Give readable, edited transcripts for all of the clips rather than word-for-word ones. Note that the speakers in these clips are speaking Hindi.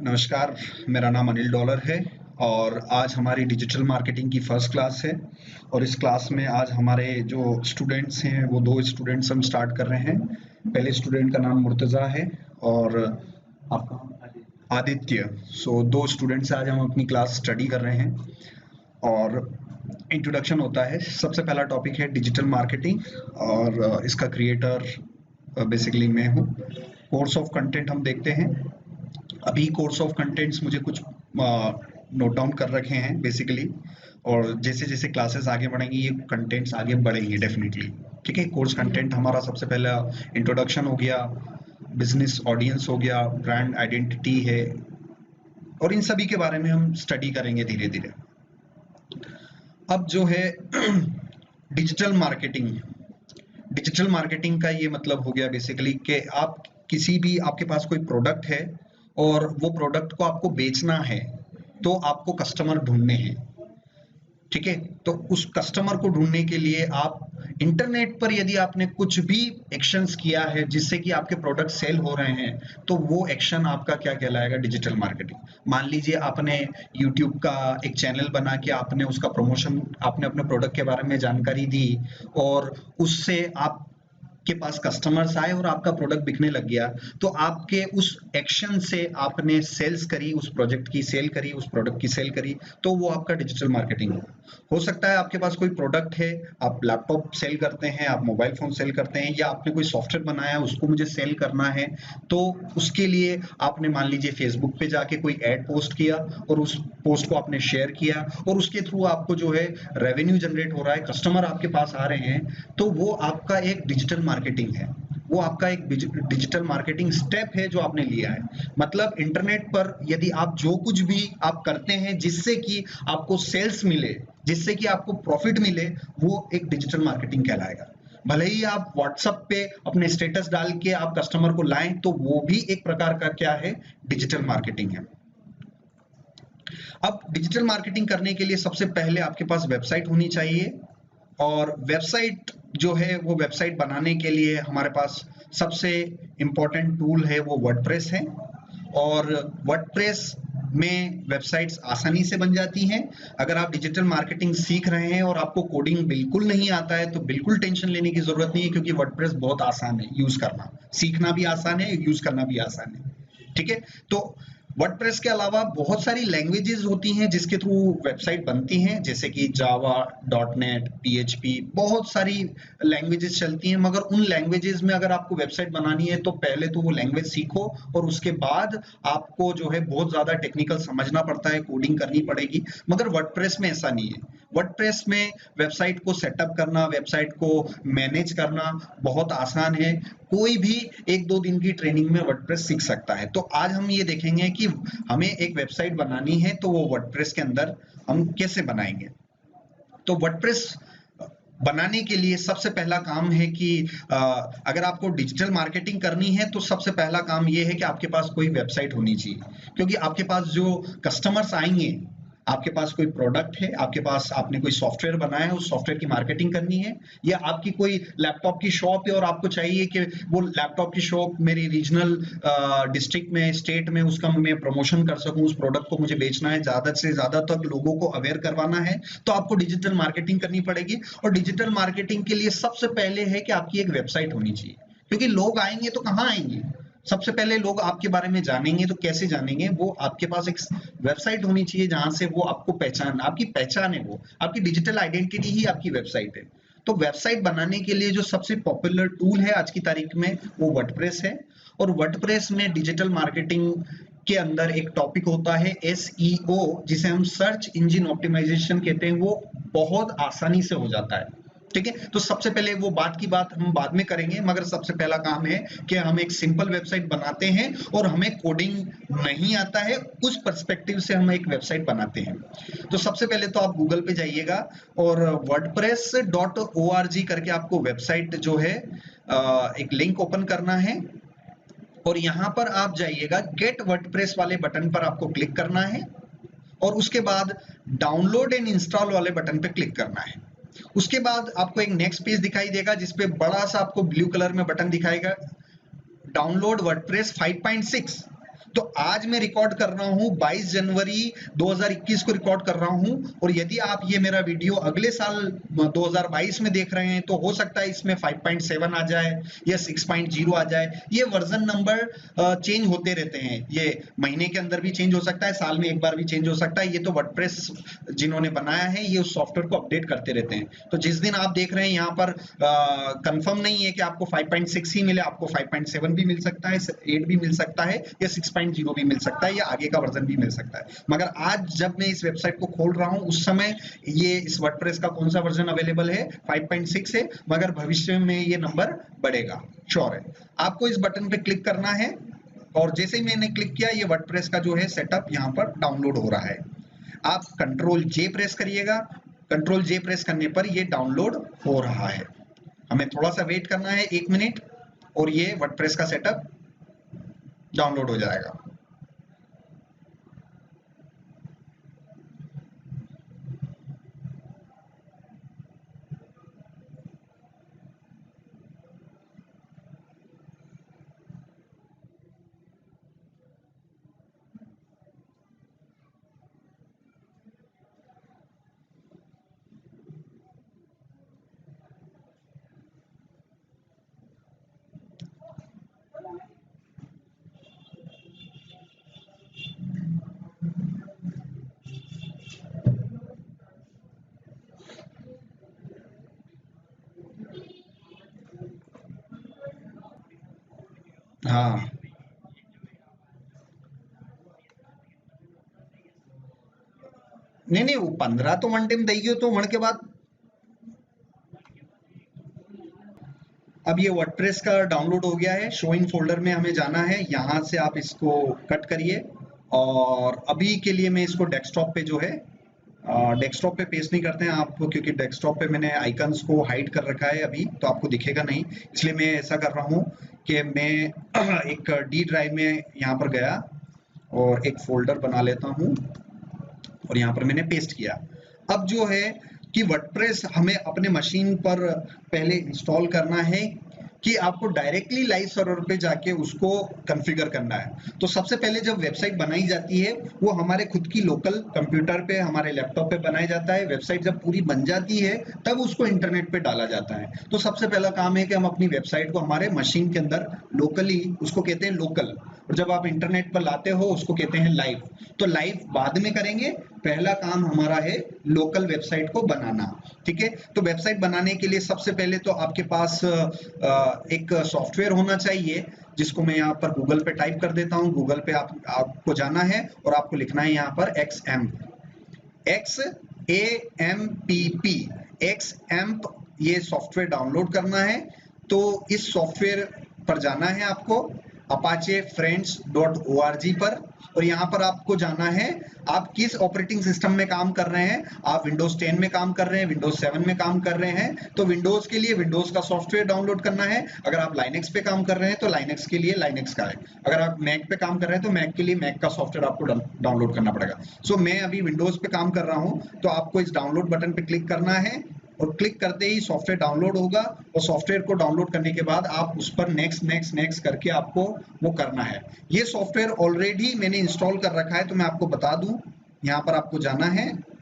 नमस्कार, मेरा नाम अनिल डॉलर है और आज हमारी डिजिटल मार्केटिंग की फर्स्ट क्लास है और इस क्लास में आज हमारे जो स्टूडेंट्स हैं वो 2 स्टूडेंट्स हम स्टार्ट कर रहे हैं। पहले स्टूडेंट का नाम मुर्तज़ा है और आपका आदित्य। सो 2 स्टूडेंट्स से आज हम अपनी क्लास स्टडी कर रहे हैं और इंट्रोडक्शन होता है। सबसे पहला टॉपिक है डिजिटल मार्केटिंग और इसका क्रिएटर बेसिकली मैं हूँ। कोर्स ऑफ कंटेंट हम देखते हैं। अभी कोर्स ऑफ कंटेंट्स मुझे कुछ नोट डाउन कर रखे हैं बेसिकली, और जैसे जैसे क्लासेस आगे बढ़ेंगी ये कंटेंट्स आगे बढ़ेंगे डेफिनेटली। ठीक है, कोर्स कंटेंट हमारा सबसे पहला इंट्रोडक्शन हो गया, बिजनेस ऑडियंस हो गया, ब्रांड आइडेंटिटी है और इन सभी के बारे में हम स्टडी करेंगे धीरे धीरे। अब जो है डिजिटल मार्केटिंग, डिजिटल मार्केटिंग का ये मतलब हो गया बेसिकली कि आप किसी भी, आपके पास कोई प्रोडक्ट है और वो प्रोडक्ट को आपको बेचना है तो आपको कस्टमर ढूंढने हैं। ठीक है, तो उस कस्टमर को ढूंढने के लिए आप इंटरनेट पर यदि आपने कुछ भी एक्शंस किया है जिससे कि आपके प्रोडक्ट सेल हो रहे हैं तो वो एक्शन आपका क्या कहलाएगा, डिजिटल मार्केटिंग। मान लीजिए आपने यूट्यूब का एक चैनल बना के आपने उसका प्रमोशन, आपने अपने प्रोडक्ट के बारे में जानकारी दी और उससे आप के पास कस्टमर्स आए और आपका प्रोडक्ट बिकने लग गया, तो आपके उस एक्शन से आपने सेल्स करी, उस प्रोजेक्ट की सेल करी, उस प्रोडक्ट की सेल करी, तो वो आपका डिजिटल मार्केटिंग हो सकता है। आपके पास कोई प्रोडक्ट है, आप लैपटॉप सेल करते हैं, आप मोबाइल फोन सेल करते हैं, या आपने कोई सॉफ्टवेयर बनाया उसको मुझे सेल करना है, तो उसके लिए आपने मान लीजिए फेसबुक पे जाके कोई एड पोस्ट किया और उस पोस्ट को आपने शेयर किया और उसके थ्रू आपको जो है रेवेन्यू जनरेट हो रहा है, कस्टमर आपके पास आ रहे हैं, तो वो आपका एक डिजिटल मार्केटिंग है। वो आपका एक डिजिटल मार्केटिंग स्टेप है जो आपने लिया है। मतलब इंटरनेट पर यदि आप जो कुछ भी आप करते हैं जिससे कि आपको सेल्स मिले, जिससे कि आपको प्रॉफिट मिले, वो एक डिजिटल मार्केटिंग कहलाएगा। भले ही आप व्हाट्सएप पे अपने स्टेटस डाल के आप कस्टमर को लाएं तो वो भी एक प्रकार का क्या है, डिजिटल मार्केटिंग है। अब डिजिटल मार्केटिंग करने के लिए सबसे पहले आपके पास वेबसाइट होनी चाहिए और वेबसाइट जो है वो वेबसाइट बनाने के लिए हमारे पास सबसे इम्पोर्टेंट टूल है वो वर्डप्रेस है। और वर्डप्रेस में वेबसाइट्स आसानी से बन जाती हैं। अगर आप डिजिटल मार्केटिंग सीख रहे हैं और आपको कोडिंग बिल्कुल नहीं आता है तो बिल्कुल टेंशन लेने की जरूरत नहीं है, क्योंकि वर्डप्रेस बहुत आसान है यूज करना, सीखना भी आसान है, यूज करना भी आसान है। ठीक है, तो वर्डप्रेस के अलावा बहुत सारी लैंग्वेजेस होती हैं जिसके थ्रू वेबसाइट बनती हैं, जैसे कि जावा, डॉटनेट, पीएचपी, बहुत सारी लैंग्वेजेस चलती हैं। मगर उन लैंग्वेजेस में अगर आपको वेबसाइट बनानी है तो पहले तो वो लैंग्वेज सीखो और उसके बाद आपको जो है बहुत ज्यादा टेक्निकल समझना पड़ता है, कोडिंग करनी पड़ेगी। मगर वर्डप्रेस में ऐसा नहीं है। वर्डप्रेस में वेबसाइट को सेटअप करना, वेबसाइट को मैनेज करना बहुत आसान है। कोई भी 1-2 दिन की ट्रेनिंग में वर्डप्रेस सीख सकता है। तो आज हम ये देखेंगे कि हमें एक वेबसाइट बनानी है तो वो वर्डप्रेस के अंदर हम कैसे बनाएंगे। तो वर्डप्रेस बनाने के लिए सबसे पहला काम है कि अगर आपको डिजिटल मार्केटिंग करनी है तो सबसे पहला काम ये है कि आपके पास कोई वेबसाइट होनी चाहिए, क्योंकि आपके पास जो कस्टमर्स आएंगे, आपके पास कोई प्रोडक्ट है, आपके पास आपने कोई सॉफ्टवेयर बनाया है, उस सॉफ्टवेयर की मार्केटिंग करनी है, या आपकी कोई लैपटॉप की शॉप है और आपको चाहिए कि वो लैपटॉप की शॉप मेरी रीजनल डिस्ट्रिक्ट में, स्टेट में उसका मैं प्रमोशन कर सकूं, उस प्रोडक्ट को मुझे बेचना है, ज्यादा से ज्यादा तक लोगों को अवेयर करवाना है, तो आपको डिजिटल मार्केटिंग करनी पड़ेगी। और डिजिटल मार्केटिंग के लिए सबसे पहले है कि आपकी एक वेबसाइट होनी चाहिए, क्योंकि लोग आएंगे तो कहाँ आएंगे, सबसे पहले लोग आपके बारे में जानेंगे। तो कैसे जानेंगे, वो आपके पास एक वेबसाइट होनी चाहिए जहां से वो आपको पहचान, आपकी पहचान है, वो आपकी डिजिटल आइडेंटिटी ही आपकी वेबसाइट है। तो वेबसाइट बनाने के लिए जो सबसे पॉपुलर टूल है आज की तारीख में वो वर्डप्रेस है। और वर्डप्रेस में डिजिटल मार्केटिंग के अंदर एक टॉपिक होता है SEO, जिसे हम सर्च इंजन ऑप्टिमाइजेशन कहते हैं, वो बहुत आसानी से हो जाता है। ठीक है, तो सबसे पहले वो बात की बात हम बाद में करेंगे, मगर सबसे पहला काम है कि हम एक सिंपल वेबसाइट बनाते हैं और हमें कोडिंग नहीं आता है, उस पर्सपेक्टिव से हम एक वेबसाइट बनाते हैं। तो सबसे पहले तो आप गूगल पे जाइएगा और wordpress.org करके आपको वेबसाइट जो है एक लिंक ओपन करना है और यहाँ पर आप जाइएगा, गेट वर्डप्रेस वाले बटन पर आपको क्लिक करना है और उसके बाद डाउनलोड एंड इंस्टॉल वाले बटन पे क्लिक करना है। उसके बाद आपको एक नेक्स्ट पेज दिखाई देगा जिसपे बड़ा सा आपको ब्लू कलर में बटन दिखाएगा, डाउनलोड वर्डप्रेस 5.6। तो आज मैं रिकॉर्ड कर रहा हूं 22 जनवरी 2021 को रिकॉर्ड कर रहा हूं, और यदि आप ये मेरा वीडियो अगले साल 2022 में देख रहे हैं तो हो सकता है इसमें 5.7 आ जाए या 6.0 आ जाए। ये वर्जन नंबर चेंज होते रहते हैं, ये महीने के अंदर भी चेंज हो सकता है, साल में एक बार भी चेंज हो सकता है। ये तो वर्डप्रेस जिन्होंने बनाया है ये उस सॉफ्टवेयर को अपडेट करते रहते हैं। तो जिस दिन आप देख रहे हैं यहाँ पर कंफर्म नहीं है कि आपको 5.6 ही मिले, आपको 5.7 भी मिल सकता है, 8 भी मिल सकता है, या 6.0 भी मिल सकता है, या आगे का वर्जन भी मिल सकता है। मगर आज जब मैं इस वेबसाइट को खोल रहा हूँ उस समय ये इस वर्डप्रेस का कौन सा वर्जन अवेलेबल है, 5.6 है, मगर भविष्य में ये नंबर बढ़ेगा, श्योर है। आपको इस बटन पे क्लिक करना है, और जैसे ही मैंने क्लिक किया ये वर्डप्रेस का जो है सेटअप यहाँ पर डाउनलोड हो रहा है। आप कंट्रोल जे प्रेस करिएगा, कंट्रोल जे प्रेस करने पर ये डाउनलोड हो रहा है। हमें थोड़ा सा वेट करना है 1 मिनट, और ये वर्डप्रेस का सेटअप डाउनलोड हो जाएगा। हाँ, नहीं नहीं, वो 15 तो वन टाइम देगी, तो वन के बाद अब ये वर्डप्रेस का डाउनलोड हो गया है। शो इन फोल्डर में हमें जाना है, यहाँ से आप इसको कट करिए, और अभी के लिए मैं इसको डेस्कटॉप पे जो है डेस्कटॉप पे पेस्ट नहीं करते हैं आप, क्योंकि डेस्कटॉप पे मैंने आइकन्स को हाइड कर रखा है अभी, तो आपको दिखेगा नहीं, इसलिए मैं ऐसा कर रहा हूँ कि मैं एक डी ड्राइव में यहाँ पर गया और एक फोल्डर बना लेता हूँ, और यहाँ पर मैंने पेस्ट किया। अब जो है कि वर्डप्रेस हमें अपने मशीन पर पहले इंस्टॉल करना है कि आपको डायरेक्टली लाइव सर्वर पे जाके उसको कॉन्फ़िगर करना है। तो सबसे पहले जब वेबसाइट बनाई जाती है वो हमारे खुद की लोकल कंप्यूटर पे, हमारे लैपटॉप पे बनाया जाता है। वेबसाइट जब पूरी बन जाती है तब उसको इंटरनेट पे डाला जाता है। तो सबसे पहला काम है कि हम अपनी वेबसाइट को हमारे मशीन के अंदर लोकली, उसको कहते हैं लोकल, और जब आप इंटरनेट पर लाते हो उसको कहते हैं लाइव। तो लाइव बाद में करेंगे, पहला काम हमारा है लोकल वेबसाइट को बनाना। ठीक है, तो वेबसाइट बनाने के लिए सबसे पहले तो आपके पास एक सॉफ्टवेयर होना चाहिए, जिसको मैं यहाँ पर गूगल पे टाइप कर देता हूँ। गूगल पे आपको जाना है और आपको लिखना है यहाँ पर XAMPP, XAMPP, ये सॉफ्टवेयर डाउनलोड करना है। तो इस सॉफ्टवेयर पर जाना है आपको apache-friends.org पर, और यहाँ पर आपको जाना है आप किस ऑपरेटिंग सिस्टम में काम कर रहे हैं। आप विंडोज 10 में काम कर रहे हैं, विंडोज 7 में काम कर रहे हैं, तो विंडोज के लिए विंडोज का सॉफ्टवेयर डाउनलोड करना है। अगर आप लाइनेक्स पे काम कर रहे हैं तो लाइनेक्स के लिए लाइनेक्स का है। अगर आप मैक पे काम कर रहे हैं तो मैक के लिए मैक का सॉफ्टवेयर आपको डाउनलोड करना पड़ेगा। सो मैं अभी विंडोज पे काम कर रहा हूँ, तो आपको इस डाउनलोड बटन पे क्लिक करना है, और क्लिक करते ही सॉफ्टवेयर डाउनलोड होगा, और सॉफ्टवेयर को डाउनलोड करने के बाद आप उस पर नेक्स्ट नेक्स्ट नेक्स्ट करके आपको वो करना है। ये सॉफ्टवेयर ऑलरेडी मैंने इंस्टॉल कर रखा है, तो मैं आपको बता दूं, यहाँ पर आपको जाना है,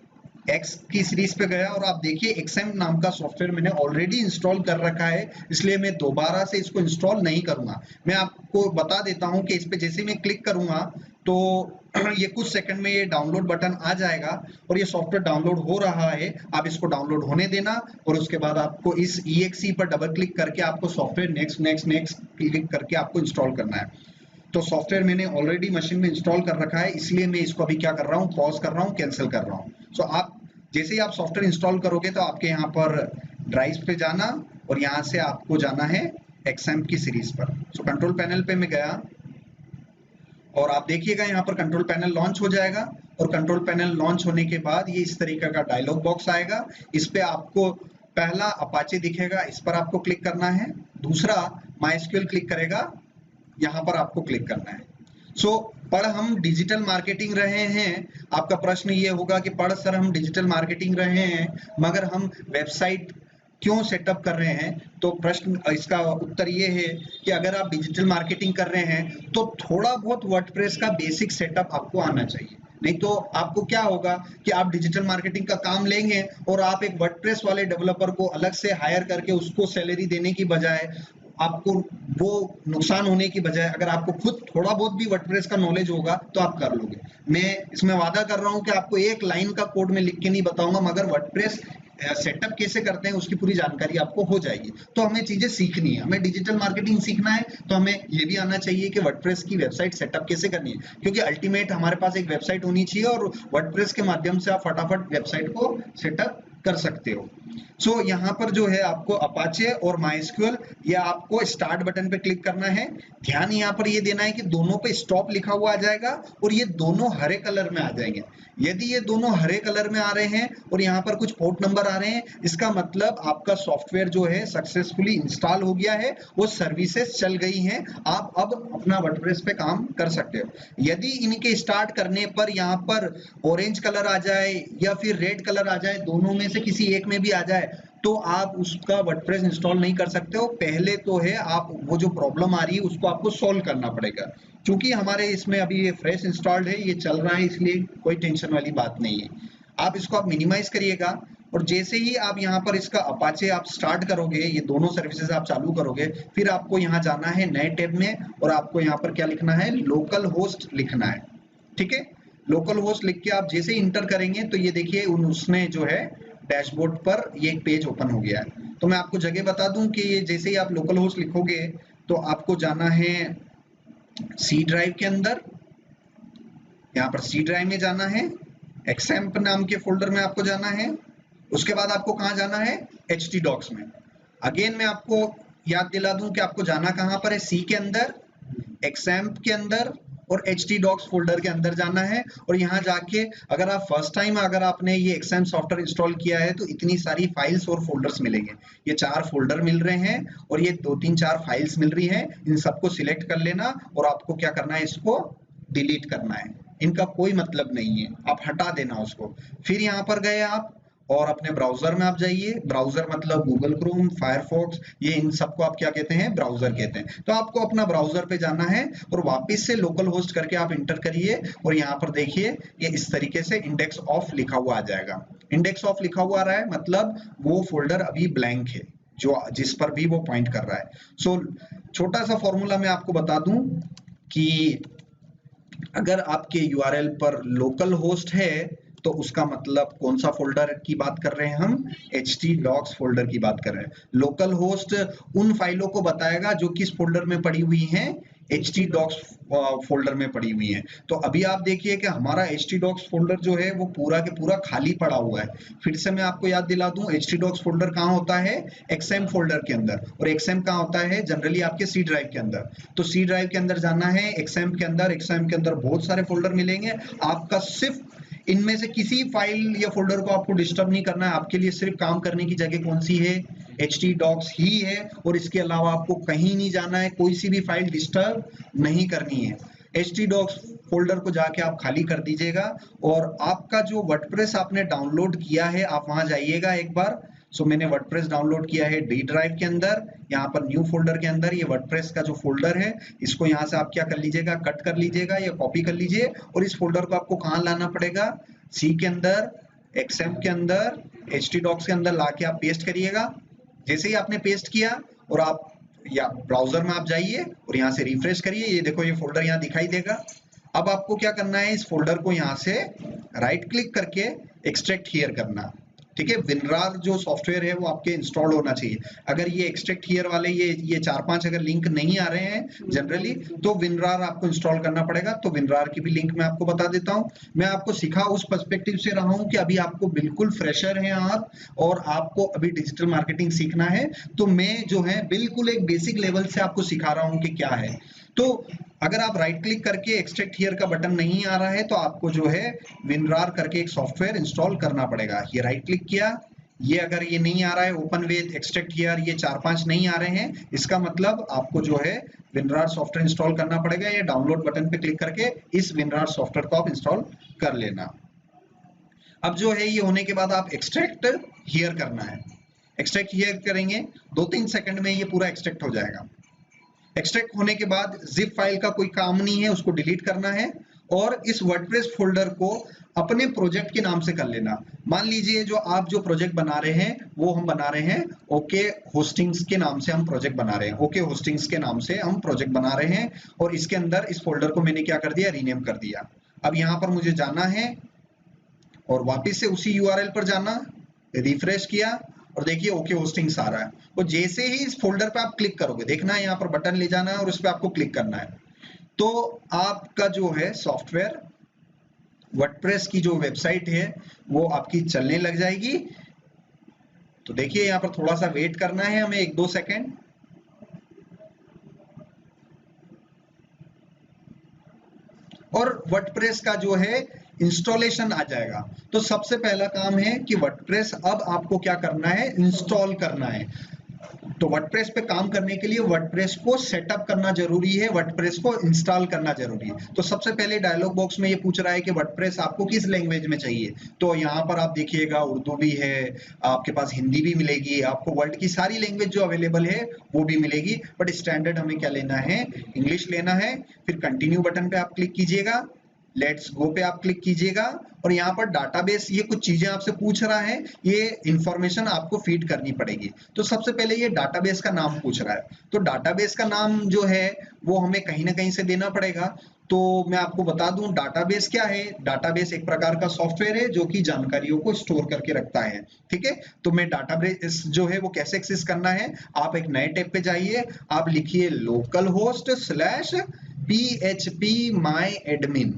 एक्स की सीरीज पे गया, और आप देखिए XAMPP नाम का सॉफ्टवेयर मैंने ऑलरेडी इंस्टॉल कर रखा है, इसलिए मैं दोबारा से इसको इंस्टॉल नहीं करूंगा। मैं आपको बता देता हूं कि इस पे जैसे मैं क्लिक करूंगा तो ये कुछ सेकंड में ये डाउनलोड बटन आ जाएगा, और ये सॉफ्टवेयर डाउनलोड हो रहा है। आप इसको डाउनलोड होने देना, और उसके बाद आपको इस EXE पर डबल क्लिक करके आपको software next next next click करके आपको इंस्टॉल करना है। तो सॉफ्टवेयर मैंने ऑलरेडी मशीन में इंस्टॉल कर रखा है, इसलिए मैं इसको अभी क्या कर रहा हूँ, पॉज कर रहा हूँ, कैंसिल कर रहा हूँ। सो आप जैसे ही आप सॉफ्टवेयर इंस्टॉल करोगे तो आपके यहाँ पर ड्राइव पे जाना, और यहाँ से आपको जाना है XAMPP की सीरीज पर। सो कंट्रोल पैनल पे मैं गया, और आप देखिएगा यहाँ पर कंट्रोल पैनल लॉन्च हो जाएगा, और कंट्रोल पैनल लॉन्च होने के बाद ये इस तरीके का डायलॉग बॉक्स आएगा। इस पे आपको पहला अपाचे दिखेगा, इस पर आपको क्लिक करना है। दूसरा MySQL क्लिक करेगा, यहाँ पर आपको क्लिक करना है। सो पढ़ हम डिजिटल मार्केटिंग रहे हैं, आपका प्रश्न ये होगा कि पढ़ सर हम डिजिटल मार्केटिंग रहे हैं, मगर हम वेबसाइट क्यों सेटअप कर रहे हैं, तो प्रश्न इसका उत्तर ये है कि अगर आप डिजिटल मार्केटिंग कर रहे हैं तो थोड़ा बहुत वर्डप्रेस का बेसिक सेटअप आपको आना चाहिए। नहीं तो आपको क्या होगा कि आप डिजिटल मार्केटिंग का काम लेंगे और आप एक वर्डप्रेस वाले डेवलपर को अलग से हायर करके उसको सैलरी देने की बजाय आपको वो नुकसान होने की बजाय अगर आपको खुद थोड़ा बहुत भी वर्डप्रेस का नॉलेज होगा तो आप कर लोगे। मैं इसमें वादा कर रहा हूं कि आपको एक लाइन का कोड में लिख के नहीं बताऊंगा, मगर वर्डप्रेस सेटअप कैसे करते हैं उसकी पूरी जानकारी आपको हो जाएगी। तो हमें चीजें सीखनी है, हमें डिजिटल मार्केटिंग सीखना है तो हमें ये भी आना चाहिए कि वर्डप्रेस की वेबसाइट सेटअप कैसे करनी है, क्योंकि अल्टीमेट हमारे पास एक वेबसाइट होनी चाहिए और वर्डप्रेस के माध्यम से आप फटाफट वेबसाइट को सेटअप कर सकते हो। सो यहाँ पर जो है आपको अपाचे और माइस्क्यूएल या आपको स्टार्ट बटन पे क्लिक करना है। ध्यान यहाँ पर ये देना है कि दोनों पे स्टॉप लिखा हुआ आ जाएगा और ये दोनों हरे कलर में आ जाएंगे। यदि ये दोनों हरे कलर में आ रहे हैं और यहाँ पर कुछ पोर्ट नंबर आ रहे हैं, इसका मतलब आपका सॉफ्टवेयर जो है सक्सेसफुली इंस्टॉल हो गया है, वो सर्विसेज चल गई हैं, आप अब अपना वर्डप्रेस पे काम कर सकते हो। यदि इनके स्टार्ट करने पर यहाँ पर ऑरेंज कलर आ जाए या फिर रेड कलर आ जाए, दोनों में से किसी एक में भी आ जाए, तो आप उसका वर्डप्रेस इंस्टॉल नहीं कर सकते हो। पहले तो है आप वो जो प्रॉब्लम आ रही है उसको आपको सॉल्व करना पड़ेगा। चूंकि हमारे इसमें अभी ये फ्रेश इंस्टॉल्ड है, ये चल रहा है, इसलिए कोई टेंशन वाली बात नहीं है। आप इसको आप मिनिमाइज करिएगा और जैसे ही आप यहाँ पर इसका अपाचे आप स्टार्ट करोगे, ये दोनों सर्विसेज आप चालू करोगे, फिर आपको यहाँ जाना है नए टैब में और आपको यहाँ पर क्या लिखना है, लोकल होस्ट लिखना है। ठीक है, लोकल होस्ट लिख के आप जैसे इंटर करेंगे तो ये देखिए उसने जो है डैशबोर्ड पर ये एक पेज ओपन हो गया है। तो मैं आपको जगह बता दूं कि ये जैसे ही आप लोकल होस्ट लिखोगे तो आपको जाना है सी ड्राइव के अंदर, यहाँ पर सी ड्राइव में जाना है, एक्सएम्प नाम के फोल्डर में आपको जाना है। उसके बाद आपको कहाँ जाना है, htdocs में। अगेन मैं आपको याद दिला दूं कि आपको जाना कहाँ पर है, सी के अंदर, एक्सएम्प के अंदर और htdocs फोल्डर के अंदर जाना है। और यहाँ जाके अगर आप फर्स्ट टाइम अगर आपने ये एक्सएम्प सॉफ्टवेयर इंस्टॉल किया है तो इतनी सारी फाइल्स और फोल्डर्स मिलेंगे। ये 4 फोल्डर मिल रहे हैं और ये 2-3-4 फाइल्स मिल रही हैं। इन सबको सिलेक्ट कर लेना और आपको क्या करना है, इसको डिलीट करना है। इनका कोई मतलब नहीं है, आप हटा देना उसको। फिर यहाँ पर गए आप और अपने ब्राउजर में आप जाइए। ब्राउजर मतलब गूगल क्रोम, फायरफॉक्स, ये इन सबको आप क्या कहते हैं, ब्राउजर कहते हैं। तो आपको अपना ब्राउजर पे जाना है और वापस से लोकल होस्ट करके आप इंटर करिए और यहाँ पर देखिए ये इस तरीके से इंडेक्स ऑफ लिखा हुआ आ जाएगा। इंडेक्स ऑफ लिखा हुआ आ रहा है मतलब वो फोल्डर अभी ब्लैंक है, जो जिस पर भी वो पॉइंट कर रहा है। सो छोटा सा फॉर्मूला मैं आपको बता दूं कि अगर आपके यूआरएल पर लोकल होस्ट है तो उसका मतलब कौन सा फोल्डर की बात कर रहे हैं हम, htdocs फोल्डर की बात कर रहे हैं। लोकल होस्ट उन फाइलों को बताएगा जो किस फोल्डर में पड़ी हुई हैं, htdocs फोल्डर में पड़ी हुई हैं। तो अभी आप देखिए कि हमारा htdocs फोल्डर जो है वो पूरा के पूरा खाली पड़ा हुआ है। फिर से मैं आपको याद दिला दूं, htdocs फोल्डर कहाँ होता है, XAMPP फोल्डर के अंदर, और XAMPP कहाँ होता है, जनरली आपके सी ड्राइव के अंदर। तो सी ड्राइव के अंदर जाना है, XAMPP के अंदर, XAMPP के अंदर बहुत सारे फोल्डर मिलेंगे। आपका सिर्फ इनमें से किसी फाइल या फोल्डर को आपको डिस्टर्ब नहीं करना है। आपके लिए सिर्फ काम करने की जगह कौन सी है, htdocs ही है, और इसके अलावा आपको कहीं नहीं जाना है, कोई सी भी फाइल डिस्टर्ब नहीं करनी है। htdocs फोल्डर को जाके आप खाली कर दीजिएगा और आपका जो वर्डप्रेस आपने डाउनलोड किया है आप वहां जाइएगा एक बार। सो मैंने वर्डप्रेस डाउनलोड किया है डी ड्राइव के अंदर, यहाँ पर न्यू फोल्डर के अंदर ये वर्डप्रेस का जो फोल्डर है इसको यहाँ से आप क्या कर लीजिएगा, कट कर लीजिएगा या कॉपी कर लीजिए और इस फोल्डर को आपको कहाँ लाना पड़ेगा, सी के अंदर, XAMPP के अंदर, htdocs के अंदर लाके आप पेस्ट करिएगा। जैसे ही आपने पेस्ट किया और आप या ब्राउजर में आप जाइए और यहाँ से रिफ्रेश करिए, ये देखो ये फोल्डर यहाँ दिखाई देगा। अब आपको क्या करना है, इस फोल्डर को यहाँ से राइट क्लिक करके एक्सट्रैक्ट हियर करना। ठीक है, विनरार जो सॉफ्टवेयर है वो आपके इंस्टॉल होना चाहिए। अगर ये एक्सट्रैक्ट हियर वाले ये 4-5 अगर लिंक नहीं आ रहे हैं जनरली, तो विनरार आपको इंस्टॉल करना पड़ेगा। तो विनरार की भी लिंक मैं आपको बता देता हूँ। मैं आपको सिखा उस पर्सपेक्टिव से रहा हूँ कि अभी आपको बिल्कुल फ्रेशर हैं आप और आपको अभी डिजिटल मार्केटिंग सीखना है, तो मैं जो है बिल्कुल एक बेसिक लेवल से आपको सिखा रहा हूँ कि क्या है। तो अगर आप राइट क्लिक करके एक्सट्रैक्ट हियर का बटन नहीं आ रहा है तो आपको जो है विनरार करके एक सॉफ्टवेयर इंस्टॉल करना पड़ेगा। ये राइट क्लिक किया, ये अगर ये नहीं आ रहा है ओपन विद एक्सट्रैक्ट हियर, ये 4-5 नहीं आ रहे हैं, इसका मतलब आपको जो है विनरार सॉफ्टवेयर इंस्टॉल करना पड़ेगा। या डाउनलोड बटन पे क्लिक करके इस विनरार सॉफ्टवेयर को आप इंस्टॉल कर लेना। अब जो है ये होने के बाद आप एक्सट्रैक्ट हियर करना है। एक्सट्रैक्ट हियर करेंगे, 2-3 सेकंड में ये पूरा एक्सट्रैक्ट हो जाएगा। एक्सट्रैक्ट होने के बाद जिप फाइल का कोई काम नहीं है, उसको डिलीट करना है और इस वर्डप्रेस फोल्डर को अपने प्रोजेक्ट के नाम से कर लेना। मान लीजिए जो आप जो प्रोजेक्ट बना रहे हैं वो हम बना रहे हैं ओके होस्टिंग्स के नाम से, हम प्रोजेक्ट बना रहे हैं ओके होस्टिंग्स के नाम से हम प्रोजेक्ट बना रहे हैं और इसके अंदर इस फोल्डर को मैंने क्या कर दिया, रीनेम कर दिया। अब यहाँ पर मुझे जाना है और वापस से उसी यूआरएल पर जाना, रिफ्रेश किया और देखिए ओके होस्टिंग्स आ रहा है। और जैसे ही इस फोल्डर पे आप क्लिक करोगे, देखना है यहाँ पर बटन ले जाना है और उस पर आपको क्लिक करना है, तो आपका जो है सॉफ्टवेयर वर्डप्रेस की जो वेबसाइट है वो आपकी चलने लग जाएगी। तो देखिए यहाँ पर थोड़ा सा वेट करना है हमें 1-2 सेकेंड। और वर्डप्रेस का जो है इंस्टॉलेशन आ जाएगा। तो सबसे पहला काम है कि वर्डप्रेस अब आपको क्या करना है, इंस्टॉल करना है। तो वर्डप्रेस पे काम करने के लिए वर्डप्रेस को सेटअप करना जरूरी है, वर्डप्रेस को इंस्टॉल करना जरूरी है। तो सबसे पहले डायलॉग बॉक्स में ये पूछ रहा है कि वर्डप्रेस आपको किस लैंग्वेज में चाहिए। तो यहाँ पर आप देखिएगा उर्दू भी है, आपके पास हिंदी भी मिलेगी, आपको वर्ल्ड की सारी लैंग्वेज जो अवेलेबल है वो भी मिलेगी, बट स्टैंडर्ड हमें क्या लेना है, इंग्लिश लेना है। फिर कंटिन्यू बटन पे आप क्लिक कीजिएगा, लेट्स गो पे आप क्लिक कीजिएगा और यहाँ पर डाटाबेस, ये कुछ चीजें आपसे पूछ रहा है, ये इंफॉर्मेशन आपको फीड करनी पड़ेगी। तो सबसे पहले ये डाटाबेस का नाम पूछ रहा है, तो डाटाबेस का नाम जो है वो हमें कहीं ना कहीं से देना पड़ेगा। तो मैं आपको बता दूं डाटाबेस क्या है। डाटाबेस एक प्रकार का सॉफ्टवेयर है जो कि जानकारियों को स्टोर करके रखता है, ठीक है। तो मैं डाटाबेस जो है वो कैसे एक्सेस करना है, आप एक नए टैब पे जाइए, आप लिखिए local host slash php my admin।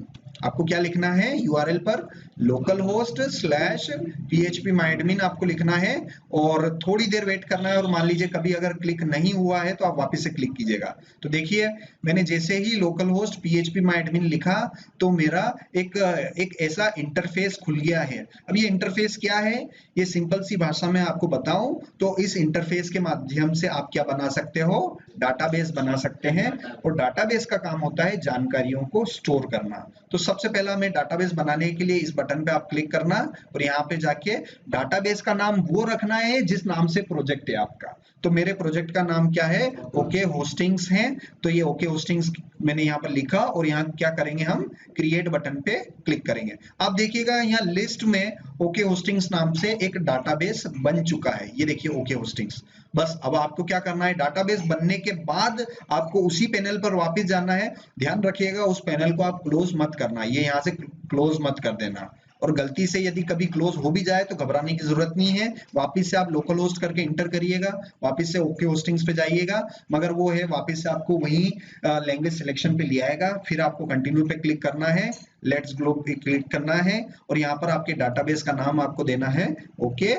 आपको क्या लिखना है यूआरएल पर, local host slash php my admin आपको लिखना है और थोड़ी देर वेट करना है। और मान लीजिए कभी अगर क्लिक नहीं हुआ है तो आप वापस से क्लिक कीजिएगा। तो देखिए मैंने जैसे ही local host php my admin लिखा तो मेरा एक ऐसा इंटरफेस खुल गया है। अब ये इंटरफेस क्या है, ये सिंपल सी भाषा में आपको बताऊं तो इस इंटरफेस के माध्यम से आप क्या बना सकते हो, डाटाबेस बना सकते हैं। और डाटाबेस का काम होता है जानकारियों को स्टोर करना। तो सबसे पहला मैं डाटाबेस बनाने के लिए इस बटन पे आप क्लिक करना और यहाँ पे जाके डाटाबेस का नाम वो रखना है जिस नाम से प्रोजेक्ट है आपका। तो मेरे प्रोजेक्ट का नाम क्या है, ओके होस्टिंग्स है। तो ये ओके होस्टिंग्स मैंने यहाँ पर लिखा और यहाँ क्या करेंगे, हम क्रिएट बटन पे क्लिक करेंगे। आप देखिएगा यहाँ लिस्ट में ओके होस्टिंग्स नाम से एक डाटाबेस बन चुका है, ये देखिए ओके होस्टिंग्स। बस अब आपको क्या करना है, डाटाबेस बनने के बाद आपको उसी पैनल पर वापस जाना है। ध्यान रखिएगा उस पैनल को आप क्लोज मत करना, ये यहाँ से क्लोज मत कर देना। और गलती से यदि कभी क्लोज हो भी जाए तो घबराने की जरूरत नहीं है, वापस से आप लोकल होस्ट करके इंटर करिएगा, वापस से ओके होस्टिंग्स पे जाइएगा। मगर वो है वापस से आपको वही लैंग्वेज सिलेक्शन पे ले आएगा। फिर आपको कंटिन्यू पे क्लिक करना है, लेट्स ग्लो पे क्लिक करना है और यहाँ पर आपके डाटाबेस का नाम आपको देना है ओके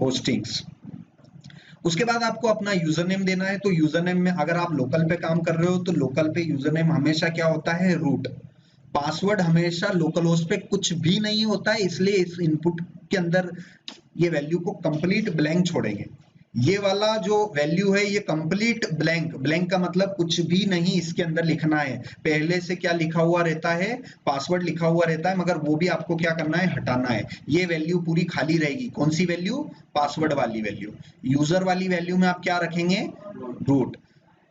होस्टिंग्स। उसके बाद आपको अपना यूजर नेम देना है। तो यूजर नेम में अगर आप लोकल पे काम कर रहे हो तो लोकल पे यूजर नेम हमेशा क्या होता है, रूट। पासवर्ड हमेशा लोकल होस्ट पे कुछ भी नहीं होता है, इसलिए इस इनपुट के अंदर ये वैल्यू को कंप्लीट ब्लैंक छोड़ेंगे। ये वाला जो वैल्यू है ये कंप्लीट ब्लैंक, ब्लैंक का मतलब कुछ भी नहीं इसके अंदर लिखना है। पहले से क्या लिखा हुआ रहता है, पासवर्ड लिखा हुआ रहता है, मगर वो भी आपको क्या करना है, हटाना है। ये वैल्यू पूरी खाली रहेगी। कौन सी वैल्यू, पासवर्ड वाली वैल्यू। यूजर वाली वैल्यू में आप क्या रखेंगे, रूट।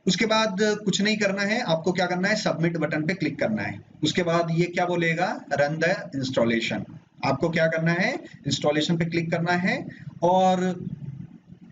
उसके बाद कुछ नहीं करना है, आपको क्या करना है, सबमिट बटन पे क्लिक करना है। उसके बाद ये क्या बोलेगा, रन द इंस्टॉलेशन। आपको क्या करना है, इंस्टॉलेशन पे क्लिक करना है और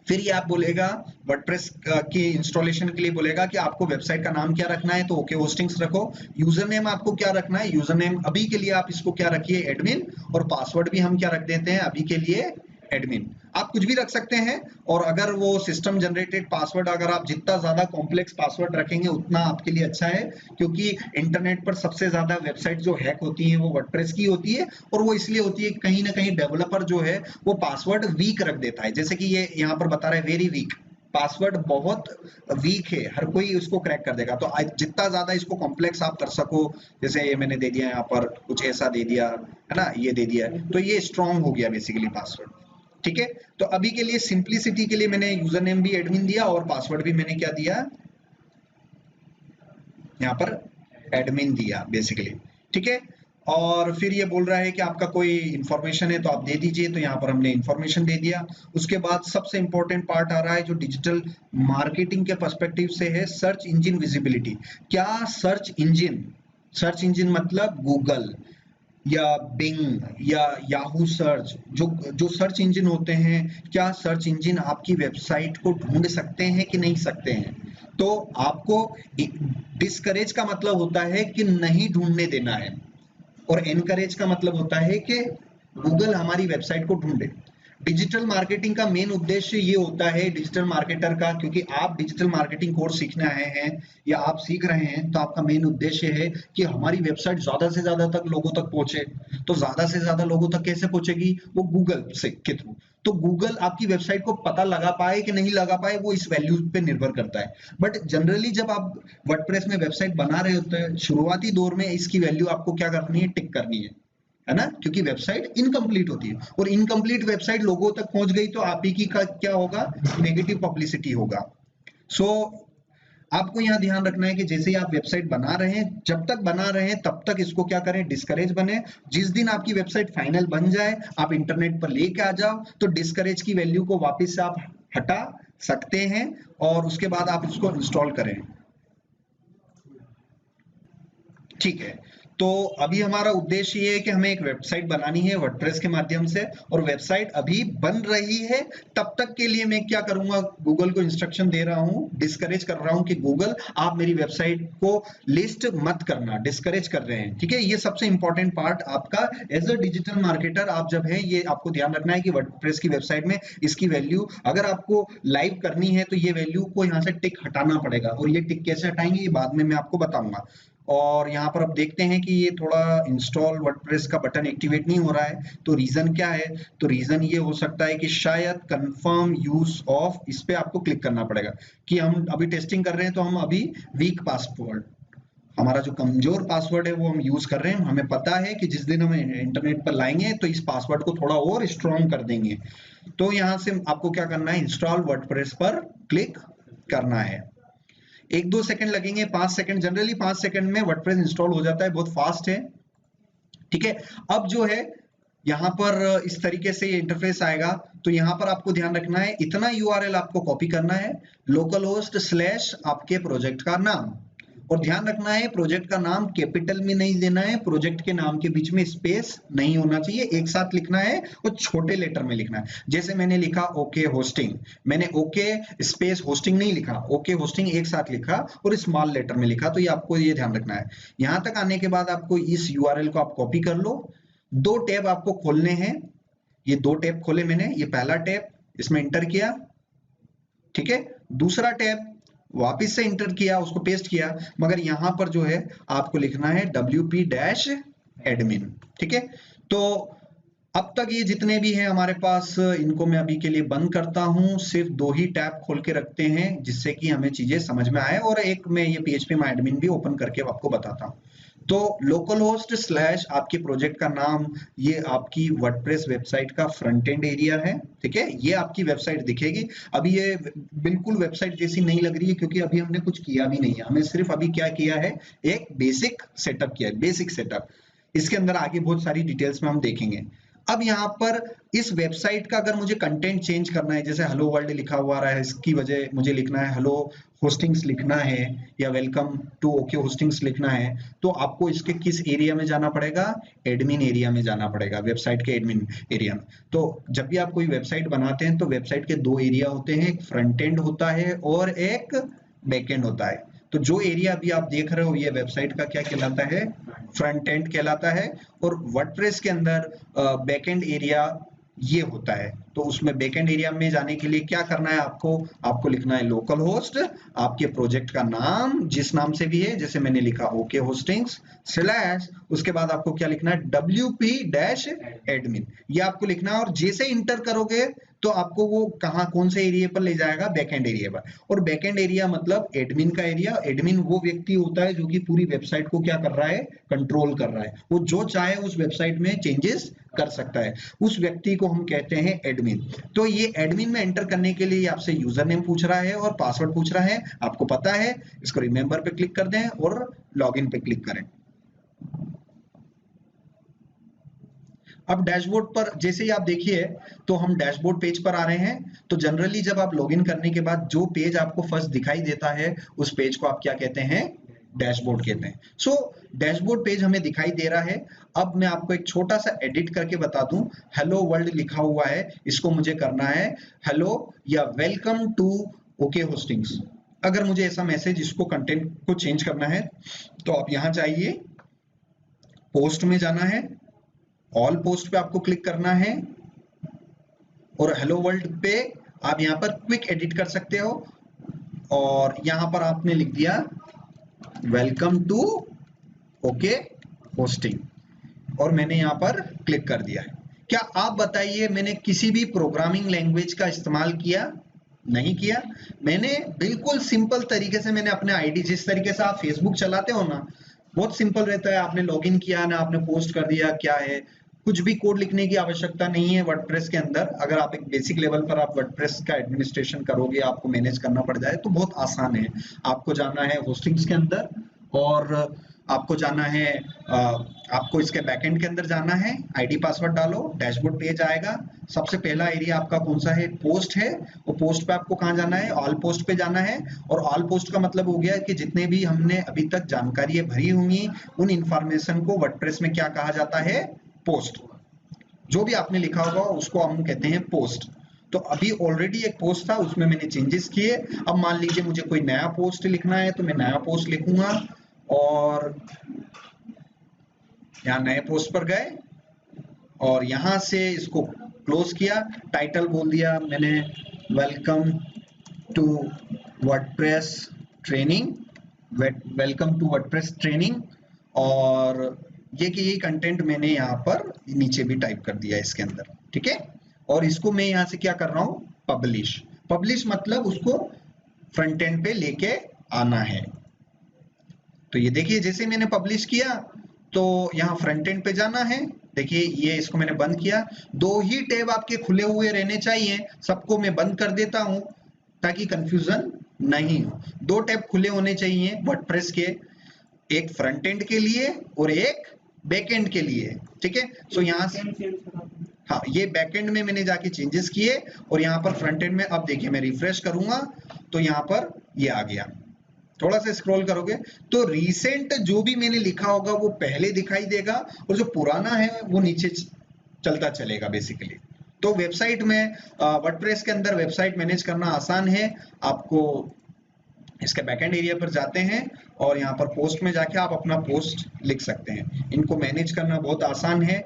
फिर ये आप बोलेगा वर्डप्रेस की इंस्टॉलेशन के लिए बोलेगा कि आपको वेबसाइट का नाम क्या रखना है। तो ओके होस्टिंग्स रखो। यूजर नेम आपको क्या रखना है, यूजर नेम अभी के लिए आप इसको क्या रखिए, एडमिन। और पासवर्ड भी हम क्या रख देते हैं अभी के लिए, एडमिन। आप कुछ भी रख सकते हैं। और अगर वो सिस्टम जनरेटेड पासवर्ड, अगर आप जितना ज्यादा कॉम्प्लेक्स पासवर्ड रखेंगे उतना आपके लिए अच्छा है, क्योंकि इंटरनेट पर सबसे ज्यादा वेबसाइट जो हैक होती है वो वर्डप्रेस की होती है। और वो इसलिए होती है कहीं ना कहीं डेवलपर जो है वो पासवर्ड वीक रख देता है। जैसे कि ये यहाँ पर बता रहा है वेरी वीक, पासवर्ड बहुत वीक है, हर कोई उसको क्रैक कर देगा। तो जितना ज्यादा इसको कॉम्प्लेक्स आप कर सको, जैसे ये मैंने दे दिया यहाँ पर कुछ ऐसा दे दिया है ना, ये दे दिया, तो ये स्ट्रांग हो गया बेसिकली पासवर्ड। ठीक है, तो अभी के लिए सिंप्लिसिटी के लिए मैंने यूजर नेम भी एडमिन दिया और पासवर्ड भी मैंने क्या दिया, यहाँ पर एडमिन दिया बेसिकली। ठीक है, और फिर ये बोल रहा है कि आपका कोई इंफॉर्मेशन है तो आप दे दीजिए, तो यहाँ पर हमने इंफॉर्मेशन दे दिया। उसके बाद सबसे इंपॉर्टेंट पार्ट आ रहा है जो डिजिटल मार्केटिंग के पर्सपेक्टिव से है, सर्च इंजन विजिबिलिटी। क्या सर्च इंजन मतलब गूगल या बिंग या याहू सर्च, जो जो सर्च इंजन होते हैं, क्या सर्च इंजन आपकी वेबसाइट को ढूंढ सकते हैं कि नहीं सकते हैं? तो आपको डिस्करेज का मतलब होता है कि नहीं ढूंढने देना है, और एनकरेज का मतलब होता है कि गूगल हमारी वेबसाइट को ढूंढे। डिजिटल मार्केटिंग का मेन उद्देश्य ये होता है डिजिटल मार्केटर का, क्योंकि आप डिजिटल मार्केटिंग कोर्स सीखने आए हैं या आप सीख रहे हैं, तो आपका मेन उद्देश्य है कि हमारी वेबसाइट ज्यादा से ज्यादा तक लोगों तक पहुंचे। तो ज्यादा से ज्यादा लोगों तक कैसे पहुंचेगी? वो गूगल से के थ्रू। तो गूगल आपकी वेबसाइट को पता लगा पाए कि नहीं लगा पाए, वो इस वैल्यू पे निर्भर करता है। बट जनरली जब आप वर्डप्रेस में वेबसाइट बना रहे होते हैं, शुरुआती दौर में इसकी वैल्यू आपको क्या करनी है? टिक करनी है ना, क्योंकि वेबसाइट इनकम्प्लीट होती है, और इनकम्प्लीट वेबसाइट लोगों तक पहुंच गई तो आप ही की का क्या होगा? नेगेटिव पब्लिसिटी होगा। सो आपको यहाँ ध्यान रखना है कि जैसे ही आप वेबसाइट बना रहे हैं, जब तक बना रहे हैं तब तक इसको क्या करें? डिस्करेज बने। जिस दिन आपकी वेबसाइट फाइनल बन जाए, आप इंटरनेट पर लेके आ जाओ, तो डिस्करेज की वैल्यू को वापस से आप हटा सकते हैं और उसके बाद आप इसको इंस्टॉल करें। ठीक है, तो अभी हमारा उद्देश्य ये है कि हमें एक वेबसाइट बनानी है वर्डप्रेस के माध्यम से, और वेबसाइट अभी बन रही है। तब तक के लिए मैं क्या करूंगा? गूगल को इंस्ट्रक्शन दे रहा हूं, डिस्करेज कर रहा हूं कि गूगल आप मेरी वेबसाइट को लिस्ट मत करना, डिस्करेज कर रहे हैं। ठीक है, ये सबसे इंपॉर्टेंट पार्ट आपका एज अ डिजिटल मार्केटर आप जब है, ये आपको ध्यान रखना है कि वर्डप्रेस की वेबसाइट में इसकी वैल्यू अगर आपको लाइव करनी है तो ये वैल्यू को यहाँ से टिक हटाना पड़ेगा, और ये टिक कैसे हटाएंगे ये बाद में मैं आपको बताऊंगा। और यहाँ पर अब देखते हैं कि ये थोड़ा इंस्टॉल वर्डप्रेस का बटन एक्टिवेट नहीं हो रहा है, तो रीजन क्या है? तो रीजन ये हो सकता है कि शायद कंफर्म यूज ऑफ, इस पे आपको क्लिक करना पड़ेगा कि हम अभी टेस्टिंग कर रहे हैं, तो हम अभी वीक पासवर्ड, हमारा जो कमजोर पासवर्ड है वो हम यूज कर रहे हैं। हमें पता है कि जिस दिन हम इंटरनेट पर लाएंगे तो इस पासवर्ड को थोड़ा और स्ट्रॉन्ग कर देंगे। तो यहाँ से आपको क्या करना है? इंस्टॉल वर्डप्रेस पर क्लिक करना है। 1-2 सेकंड लगेंगे, 5 सेकंड, जनरली 5 सेकंड में वर्डप्रेस इंस्टॉल हो जाता है, बहुत फास्ट है। ठीक है, अब जो है यहाँ पर इस तरीके से ये इंटरफेस आएगा। तो यहाँ पर आपको ध्यान रखना है, इतना यूआरएल आपको कॉपी करना है, लोकल होस्ट स्लैश आपके प्रोजेक्ट का नाम, और ध्यान रखना है प्रोजेक्ट का नाम कैपिटल में नहीं देना है, प्रोजेक्ट के नाम के बीच में स्पेस नहीं होना चाहिए, एक साथ लिखना है और छोटे लेटर में लिखना है। जैसे मैंने लिखा ओके होस्टिंग, मैंने ओके स्पेस होस्टिंग नहीं लिखा, ओके होस्टिंग एक साथ लिखा और स्मॉल लेटर में लिखा। तो ये आपको ये ध्यान रखना है। यहां तक आने के बाद आपको इस यूआरएल को आप कॉपी कर लो। 2 टैब आपको खोलने हैं, ये 2 टैब खोले मैंने, ये पहला टैब, इसमें इंटर किया। ठीक है, दूसरा टैब वापिस से इंटर किया, उसको पेस्ट किया, मगर यहां पर जो है आपको लिखना है wp-admin। ठीक है, तो अब तक ये जितने भी हैं हमारे पास, इनको मैं अभी के लिए बंद करता हूं, सिर्फ 2 ही टैब खोल के रखते हैं जिससे कि हमें चीजें समझ में आए, और एक मैं ये php-my-admin भी ओपन करके आपको बताता हूं। तो लोकल होस्ट स्लैश आपके प्रोजेक्ट का नाम, ये आपकी वर्डप्रेस वेबसाइट का फ्रंट एंड एरिया है। ठीक है, ये आपकी वेबसाइट दिखेगी। अभी ये बिल्कुल वेबसाइट जैसी नहीं लग रही है, क्योंकि अभी हमने कुछ किया भी नहीं है, हमें सिर्फ अभी क्या किया है? एक बेसिक सेटअप किया है, बेसिक सेटअप। इसके अंदर आगे बहुत सारी डिटेल्स में हम देखेंगे। अब यहाँ पर इस वेबसाइट का अगर मुझे कंटेंट चेंज करना है, जैसे हेलो वर्ल्ड लिखा हुआ रहा है, इसकी वजह मुझे लिखना है हेलो होस्टिंग्स लिखना है, या वेलकम टू ओके होस्टिंग्स लिखना है, तो आपको इसके किस एरिया में जाना पड़ेगा? एडमिन एरिया में जाना पड़ेगा, वेबसाइट के एडमिन एरिया में। तो जब भी आप कोई वेबसाइट बनाते हैं तो वेबसाइट के 2 एरिया होते हैं, एक फ्रंट एंड होता है और एक बैक एंड होता है। तो जो एरिया अभी आप देख रहे हो ये वेबसाइट का क्या कहलाता है? फ्रंट एंड कहलाता है। और वर्डप्रेस के अंदर बैक एंड एरिया ये होता है। तो उसमें बैकएंड एरिया में जाने के लिए क्या करना है? आपको लिखना है लोकल होस्ट, आपके प्रोजेक्ट का नाम जिस नाम से भी है, जैसे मैंने लिखा ओके होस्टिंग्स स्लैश, उसके बाद आपको क्या लिखना है? wp-admin, ये आपको लिखना है। और जैसे इंटर करोगे तो आपको वो कौन से एरिया पर ले जाएगा? बैकएंड एरिया पर। और बैकएंड एरिया मतलब एडमिन का एरिया। एडमिन वो व्यक्ति होता है जो कि पूरी वेबसाइट को क्या कर रहा है? कंट्रोल कर रहा है। वो जो चाहे उस वेबसाइट में चेंजेस कर सकता है, उस व्यक्ति को हम कहते हैं एडमिन। तो ये एडमिन में एंटर करने के लिए आपसे यूजर नेम पूछ रहा है और पासवर्ड पूछ रहा है, आपको पता है। इसको रिमेंबर पे क्लिक कर दें और लॉगिन पे क्लिक करें। अब डैशबोर्ड पर जैसे ही आप देखिए तो हम डैशबोर्ड पेज पर आ रहे हैं। तो जनरली जब आप लॉगिन करने के बाद जो पेज आपको फर्स्ट दिखाई देता है उस पेज को आप क्या कहते हैं, डैशबोर्ड कहते हैं। सो डैशबोर्ड पेज हमें दिखाई दे रहा है। अब मैं आपको एक छोटा सा एडिट करके बता दूं, हेलो वर्ल्ड लिखा हुआ है, इसको मुझे करना है हेलो या वेलकम टू ओके होस्टिंग्स। अगर मुझे ऐसा मैसेज, इसको कंटेंट को चेंज करना है तो आप यहाँ जाइए, पोस्ट में जाना है, ऑल पोस्ट पे आपको क्लिक करना है और हेलो वर्ल्ड पे आप यहाँ पर क्विक एडिट कर सकते हो और यहाँ पर आपने लिख दिया वेलकम टू ओके होस्टिंग और मैंने यहाँ पर क्लिक कर दिया है। क्या आप बताइए मैंने किसी भी प्रोग्रामिंग लैंग्वेज का इस्तेमाल किया? नहीं किया। मैंने बिल्कुल सिंपल तरीके से मैंने अपने आईडी, जिस तरीके से आप फेसबुक चलाते हो ना, बहुत सिंपल रहता है, आपने लॉगिन किया ना, आपने पोस्ट कर दिया, क्या है, कुछ भी कोड लिखने की आवश्यकता नहीं है वर्डप्रेस के अंदर। अगर आप एक बेसिक लेवल पर आप वर्डप्रेस का एडमिनिस्ट्रेशन करोगे, आपको मैनेज करना पड़ जाए तो बहुत आसान है। आपको जाना है होस्टिंग्स के अंदर और आपको जाना है आपको इसके बैकएंड के अंदर जाना है, आईडी पासवर्ड डालो, डैशबोर्ड पेज आएगा। सबसे पहला एरिया आपका कौन सा है? पोस्ट है। वो पोस्ट पे आपको कहाँ जाना है? ऑल पोस्ट पे जाना है। और ऑल पोस्ट का मतलब हो गया कि जितने भी हमने अभी तक जानकारी भरी होंगी उन इंफॉर्मेशन को वर्डप्रेस में क्या कहा जाता है? पोस्ट। जो भी आपने लिखा होगा उसको हम कहते हैं पोस्ट। तो अभी ऑलरेडी एक पोस्ट था, उसमें मैंने चेंजेस किए। अब मान लीजिए मुझे कोई नया पोस्ट लिखना है तो मैं नया पोस्ट लिखूंगा और यहाँ नए पोस्ट पर गए और यहाँ से इसको क्लोज किया, टाइटल बोल दिया मैंने welcome to WordPress training, welcome to WordPress training. और ये कि ये कंटेंट मैंने यहाँ पर नीचे भी टाइप कर दिया इसके अंदर, ठीक है। और इसको मैं यहाँ से क्या कर रहा हूँ? पब्लिश। पब्लिश मतलब उसको फ्रंट एंड पे लेके आना है। तो ये देखिए जैसे मैंने पब्लिश किया तो यहाँ फ्रंट एंड पे जाना है। देखिए ये इसको मैंने बंद किया। दो ही टैब आपके खुले हुए रहने चाहिए, सबको मैं बंद कर देता हूँ ताकि कंफ्यूजन नहीं हो। दो टैब खुले होने चाहिए वर्डप्रेस के, एक फ्रंट एंड के लिए और एक बैक एंड के लिए, ठीक है। सो यहाँ से हाँ, ये बैक एंड में मैंने जाके चेंजेस किए और यहाँ पर फ्रंट एंड में अब देखिए मैं रिफ्रेश करूंगा तो यहाँ पर ये आ गया। थोड़ा सा स्क्रॉल करोगे तो रिसेंट जो भी मैंने लिखा होगा वो पहले दिखाई देगा और जो पुराना है वो नीचे चलता चलेगा बेसिकली। तो वेबसाइट में वर्डप्रेस के अंदर वेबसाइट मैनेज करना आसान है। आपको इसके बैकएंड एरिया पर जाते हैं और यहाँ पर पोस्ट में जाके आप अपना पोस्ट लिख सकते हैं। इनको मैनेज करना बहुत आसान है।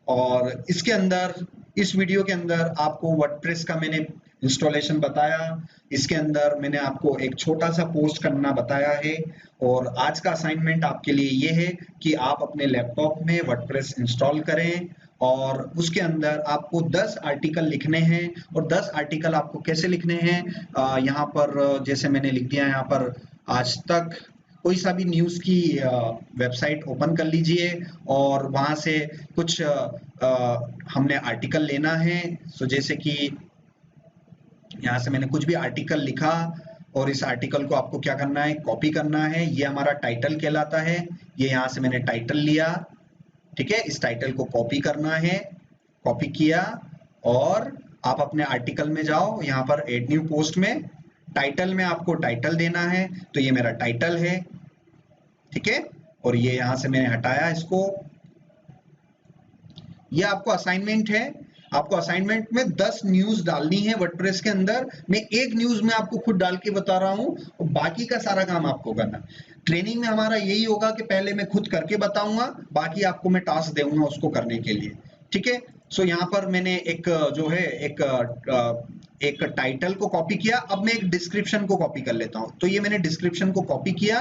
और इसके अंदर, इस वीडियो के अंदर आपको वर्डप्रेस का मैंने इंस्टॉलेशन बताया, इसके अंदर मैंने आपको एक छोटा सा पोस्ट करना बताया है। और आज का असाइनमेंट आपके लिए ये है कि आप अपने लैपटॉप में वर्डप्रेस इंस्टॉल करें और उसके अंदर आपको 10 आर्टिकल लिखने हैं। और 10 आर्टिकल आपको कैसे लिखने हैं? यहाँ पर जैसे मैंने लिख दिया, यहाँ पर आज तक कोई सा भी न्यूज की वेबसाइट ओपन कर लीजिए और वहां से कुछ हमने आर्टिकल लेना है। सो जैसे कि यहाँ से मैंने कुछ भी आर्टिकल लिखा और इस आर्टिकल को आपको क्या करना है? कॉपी करना है। ये हमारा टाइटल कहलाता है। ये यहाँ से मैंने टाइटल लिया, ठीक है। इस टाइटल को कॉपी करना है, कॉपी किया और आप अपने आर्टिकल में जाओ, यहाँ पर एड न्यू पोस्ट में टाइटल में आपको टाइटल देना है। तो ये मेरा टाइटल है, ठीक है। और ये यहाँ से मैंने हटाया इसको। ये आपको असाइनमेंट है। आपको असाइनमेंट में 10 न्यूज डालनी है वर्डप्रेस के अंदर। मैं एक न्यूज में आपको खुद डाल के बता रहा हूँ और बाकी का सारा काम आपको करना। ट्रेनिंग में हमारा यही होगा कि पहले मैं खुद करके बताऊंगा, बाकी आपको मैं टास्क दूंगा उसको करने के लिए, ठीक है। सो यहाँ पर मैंने एक जो है एक टाइटल को कॉपी किया। अब मैं एक डिस्क्रिप्शन को कॉपी कर लेता हूँ। तो ये मैंने डिस्क्रिप्शन को कॉपी किया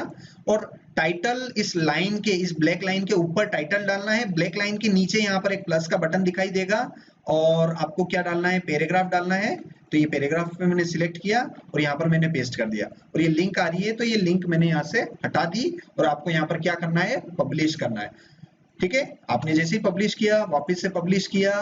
और टाइटल, इस लाइन के, इस ब्लैक लाइन के ऊपर टाइटल डालना है। ब्लैक लाइन के नीचे यहाँ पर एक प्लस का बटन दिखाई देगा और आपको क्या डालना है? पैराग्राफ डालना है। तो ये पैराग्राफ पे मैंने सिलेक्ट किया और यहाँ पर मैंने पेस्ट कर दिया और ये लिंक आ रही है तो ये लिंक मैंने यहाँ से हटा दी और आपको यहाँ पर क्या करना है? पब्लिश करना है, ठीक है। आपने जैसे ही पब्लिश किया, वापस से पब्लिश किया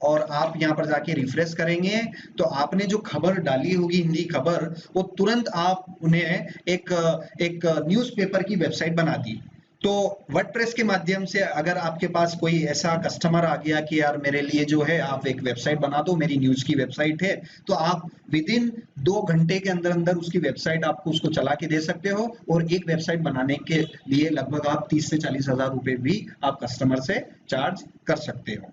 और आप यहाँ पर जाके रिफ्रेश करेंगे तो आपने जो खबर डाली होगी, हिंदी खबर, वो तुरंत आप उन्हें एक न्यूज़पेपर की वेबसाइट बना दी। तो वर्डप्रेस के माध्यम से अगर आपके पास कोई ऐसा कस्टमर आ गया कि यार मेरे लिए जो है आप एक वेबसाइट बना दो, मेरी न्यूज की वेबसाइट है, तो आप विद इन 2 घंटे के अंदर अंदर उसकी वेबसाइट आपको उसको चला के दे सकते हो, और एक वेबसाइट बनाने के लिए लगभग आप 30 से 40 हजार रुपए भी आप कस्टमर से चार्ज कर सकते हो।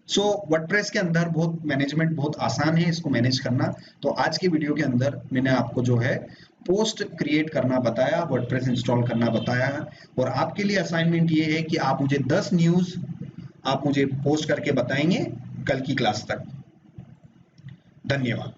सो वर्डप्रेस के अंदर बहुत मैनेजमेंट बहुत आसान है इसको मैनेज करना। तो आज की वीडियो के अंदर मैंने आपको जो है पोस्ट क्रिएट करना बताया, वर्डप्रेस इंस्टॉल करना बताया, और आपके लिए असाइनमेंट ये है कि आप मुझे 10 न्यूज़ आप मुझे पोस्ट करके बताएंगे कल की क्लास तक। धन्यवाद।